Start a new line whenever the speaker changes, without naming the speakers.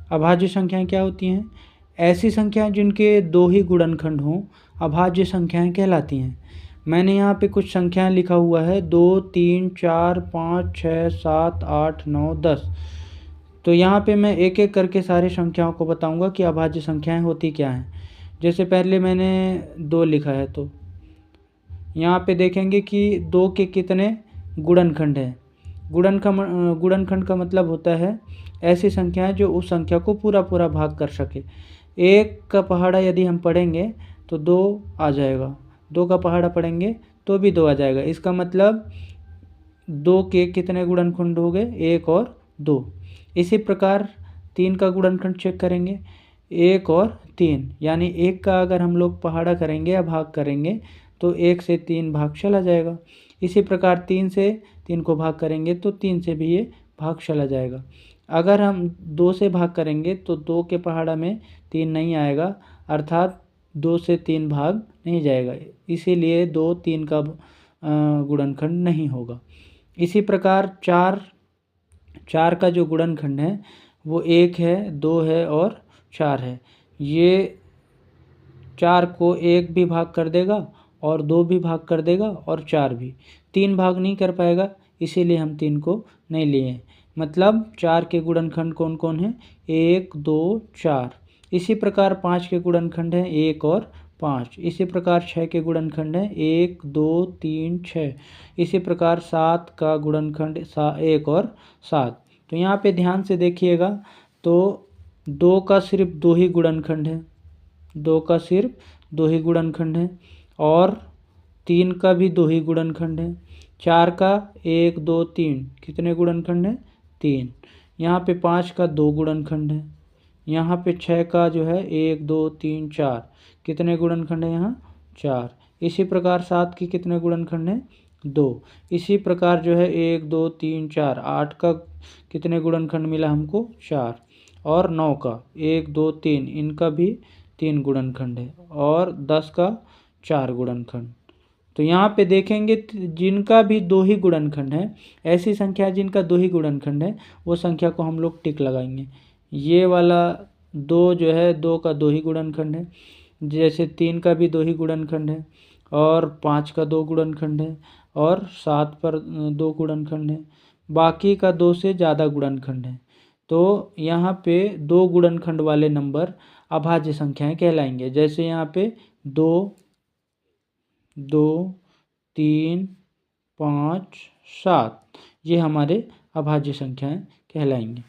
अभाज्य संख्याएं क्या होती हैं? ऐसी संख्याएं जिनके दो ही गुणनखंड हों अभाज्य संख्याएं कहलाती हैं। मैंने यहाँ पे कुछ संख्याएं लिखा हुआ है 2, 3, 4, 5, 6, 7, 8, 9, 10। तो यहाँ पे मैं एक एक करके सारी संख्याओं को बताऊंगा कि अभाज्य संख्याएं होती क्या हैं। जैसे पहले मैंने 2 लिखा है, तो यहाँ पे देखेंगे कि 2 के कितने गुणनखंड हैं। गुणनखंड का मतलब होता है ऐसी संख्याएं जो उस संख्या को पूरा पूरा भाग कर सके। 1 का पहाड़ा यदि हम पढ़ेंगे तो 2 आ जाएगा, 2 का पहाड़ा पढ़ेंगे तो भी 2 आ जाएगा। इसका मतलब 2 के कितने गुणनखंड हो गए? 1 और 2। इसी प्रकार 3 का गुणनखंड चेक करेंगे, 1 और 3, यानी 1 का अगर हम लोग पहाड़ा करेंगे या भाग करेंगे तो 1 से 3 भाग चला जाएगा। इसी प्रकार 3 से 3 को भाग करेंगे तो 3 से भी ये भाग चला जाएगा। अगर हम 2 से भाग करेंगे तो 2 के पहाड़ा में 3 नहीं आएगा, अर्थात 2 से 3 भाग नहीं जाएगा, इसीलिए 2 3 का गुणनखंड नहीं होगा। इसी प्रकार 4 का जो गुणनखंड है वो 1 है, 2 है और 4 है। ये 4 को 1 भी भाग कर देगा और 2 भी भाग कर देगा और 4 भी। 3 भाग नहीं कर पाएगा, इसीलिए हम 3 को नहीं लिए हैं। मतलब 4 के गुणनखंड कौन कौन है? 1, 2, 4। इसी प्रकार 5 के गुणनखंड हैं 1 और 5। इसी प्रकार 6 के गुणनखंड हैं 1, 2, 3, 6। इसी प्रकार 7 का गुणनखंड 1 और 7। तो यहाँ पे ध्यान से देखिएगा तो 2 का सिर्फ 2 ही गुणनखंड है, 2 का सिर्फ 2 ही गुणनखंड है, और 3 का भी 2 ही गुणनखंड है। 4 का 1, 2, 3 कितने गुणनखंड है? 3। यहाँ पे 5 का 2 गुणनखंड है। यहाँ पे 6 का जो है 1, 2, 3, 4 कितने गुणनखंड है? यहाँ 4। इसी प्रकार 7 की कितने गुणनखंड है? 2। इसी प्रकार जो है 1, 2, 3, 4 8 का कितने गुणनखंड मिला हमको? 4। और 9 का 1, 2, 3 इनका भी 3 गुणनखंड है, और 10 का 4 गुणनखंड। तो यहाँ पे देखेंगे जिनका भी 2 ही गुणनखंड है, ऐसी संख्या जिनका 2 ही गुणनखंड है वो संख्या को हम लोग टिक लगाएंगे। ये वाला 2 जो है 2 का 2 ही गुणनखंड है, जैसे 3 का भी 2 ही गुणनखंड है, और 5 का 2 गुणनखंड है, और 7 पर 2 गुणनखंड है, बाकी का 2 से ज़्यादा गुणनखंड है। तो यहाँ पे 2 गुणनखंड वाले नंबर अभाज्य संख्याएं कहलाएंगे। जैसे यहाँ पे 2, 2, 3, 5, 7 ये हमारे अभाज्य संख्याएं कहलाएंगे।